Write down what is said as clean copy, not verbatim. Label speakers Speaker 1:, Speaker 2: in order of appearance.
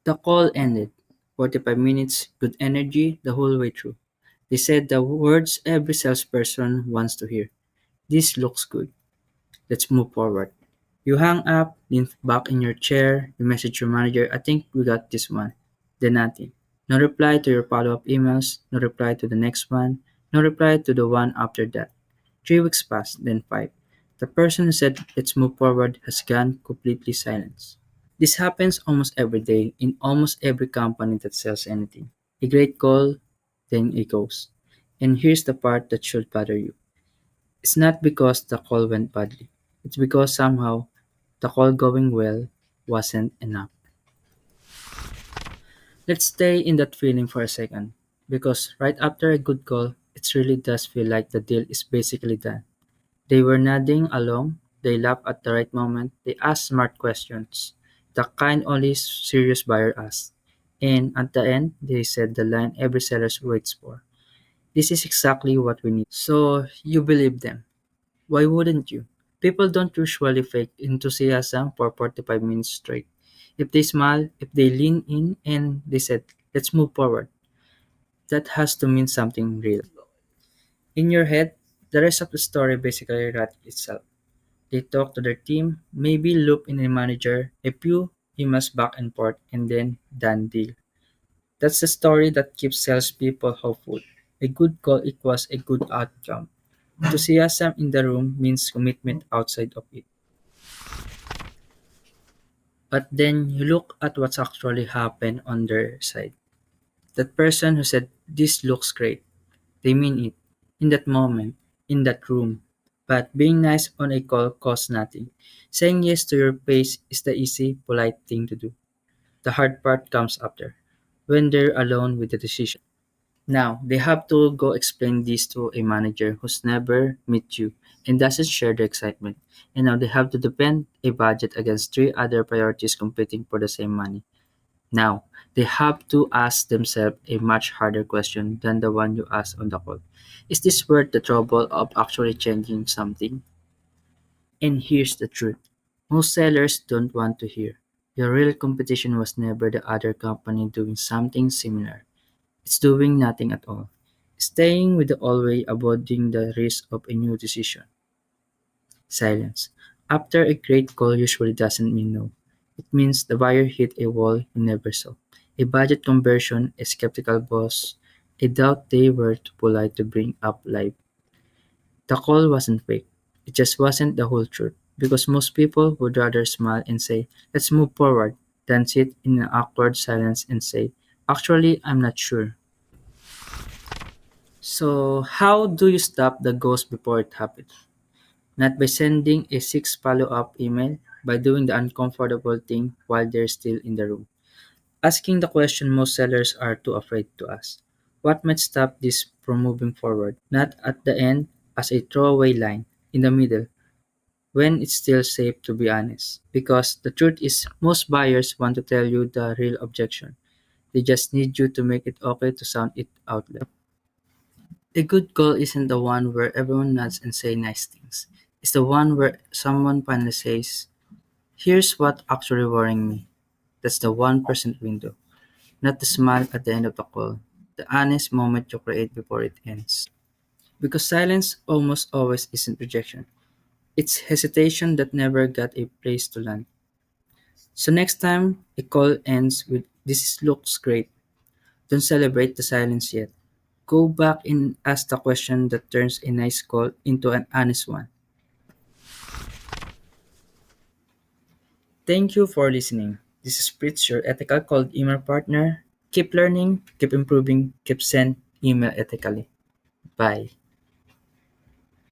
Speaker 1: The call ended. 45 minutes, good energy the whole way through. They said the words every salesperson wants to hear. This looks good. Let's move forward. You hang up, lean back in your chair, you message your manager, I think we got this one. Then nothing. No reply to your follow-up emails, no reply to the next one, no reply to the one after that. 3 weeks passed, then five. The person who said let's move forward has gone completely silent. This happens almost every day in almost every company that sells anything. A great call, then it goes. And here's the part that should bother you. It's not because the call went badly. It's because somehow the call going well wasn't enough. Let's stay in that feeling for a second. Because right after a good call, it really does feel like the deal is basically done. They were nodding along, they laughed at the right moment, they asked smart questions, the kind only serious buyer asks. And at the end, they said the line every seller waits for. This is exactly what we need. So you believe them. Why wouldn't you? People don't usually fake enthusiasm for 45 minutes straight. If they smile, if they lean in and they said, let's move forward, that has to mean something real. In your head, the rest of the story basically writes itself. They talk to their team, maybe loop in a manager, a few emails back and forth, and then done deal. That's the story that keeps salespeople hopeful. A good call equals a good outcome. Enthusiasm in the room means commitment outside of it. But then you look at what's actually happened on their side. That person who said, this looks great, they mean it. In that moment, in that room. But being nice on a call costs nothing. Saying yes to your face is the easy, polite thing to do. The hard part comes after, when they're alone with the decision. Now, they have to go explain this to a manager who's never met you and doesn't share the excitement. And now they have to defend a budget against three other priorities competing for the same money. Now, they have to ask themselves a much harder question than the one you asked on the call. Is this worth the trouble of actually changing something? And here's the truth. Most sellers don't want to hear. Your real competition was never the other company doing something similar. It's doing nothing at all. Staying with the old way, avoiding the risk of a new decision. Silence. After a great call usually doesn't mean no. It means the buyer hit a wall he never saw. A budget conversion, a skeptical boss, a doubt they were too polite to bring up live. The call wasn't fake. It just wasn't the whole truth. Because most people would rather smile and say, let's move forward, than sit in an awkward silence and say, actually, I'm not sure. So, how do you stop the ghost before it happens? Not by sending a six follow-up email, by doing the uncomfortable thing while they're still in the room. Asking the question most sellers are too afraid to ask. What might stop this from moving forward? Not at the end as a throwaway line, in the middle, when it's still safe to be honest. Because the truth is, most buyers want to tell you the real objection. They just need you to make it okay to sound it out loud. A good call isn't the one where everyone nods and say nice things. It's the one where someone finally says, here's what actually worrying me. That's the 1% window. Not the smile at the end of the call. The honest moment you create before it ends. Because silence almost always isn't rejection. It's hesitation that never got a place to land. So next time a call ends with this looks great, don't celebrate the silence yet. Go back and ask the question that turns a nice call into an honest one. Thank you for listening. This is Fritz, your ethical cold email partner. Keep learning, keep improving, keep send email ethically. Bye.